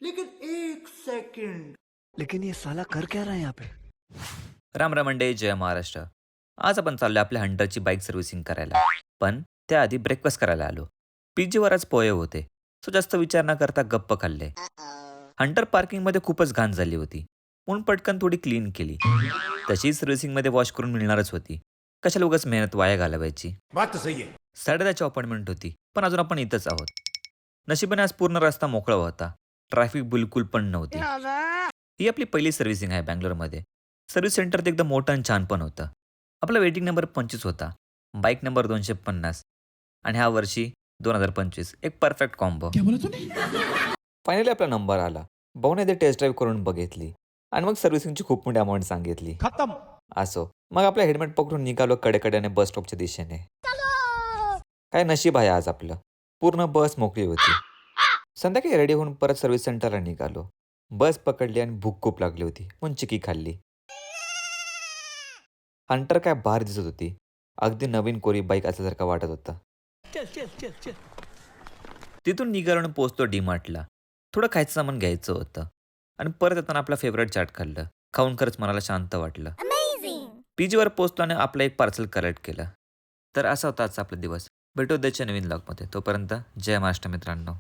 लेकिन एक सेकंड, लेकिन ये साला कर क्या रहा है यहाँ पे? राम राम मंडळी, जय महाराष्ट्र. आज आपण चाललोय आपल्या हंटरची बाईक सर्व्हिसिंग करायला. पण त्याआधी ब्रेकफास्ट करायला आलो. पिझ्झीवर आज पोहे होते, सो जास्त विचार न करता गप्प खाल्ले. हंटर पार्किंगमध्ये खूपच घाण झाली होती, म्हणून पटकन थोडी क्लीन केली. तशी सर्व्हिसिंगमध्ये वॉश करून मिळणारच होती, कशाला उगाच मेहनत वाया घालवायची. बात तो सही है. 10:30ची अपॉइंटमेंट होती, पण अजून आपण इथंच आहोत. नशिबाने आज पूर्ण रस्ता मोकळा होता, ट्रॅफिक बिलकुल पण नव्हती. ही आपली पहिली सर्व्हिसिंग आहे बँगलोरमध्ये. सर्व्हिस सेंटर ते एकदम मोठं आणि छान पण होतं. आपला वेटिंग नंबर 25 होता, बाईक नंबर 250 आणि ह्या वर्षी 2025 एक परफेक्ट कॉम्बो. फायनली आपला नंबर आला. भाऊने ते टेस्ट ड्राईव्ह करून बघितली आणि मग सर्व्हिसिंगची खूप मोठी अमाऊंट सांगितली. खत्म. असो, मग आपला हेल्मेट पकडून निघालो कडेकडेने बस स्टॉपच्या दिशेने. काय नशीब आहे आज आपलं, पूर्ण बस मोकळी होती. संध्याकाळी रेडी होऊन परत सर्व्हिस सेंटरला निघालो. बस पकडली आणि भूक खूप लागली होती, म्हणून चिकी खाल्ली. हंटर काय भारी दिसत होती, अगदी नवीन कोरी बाईक असल्यासारखं वाटत होता. तिथून निघालो आणि पोहोचलो डीमार्टला. थोडं खायचं सामान घ्यायचं होतं आणि परत येताना आपला फेवरेट चाट खाल्लं. खाऊन खरंच मनाला शांत वाटलं. पीजीवर पोहोचलो आणि आपलं एक पार्सल कलेक्ट केलं. तर असा होता आजचा आपला दिवस. भेटू उद्याच्या नवीन ब्लॉगमध्ये. तोपर्यंत जय महाराष्ट्र मित्रांनो.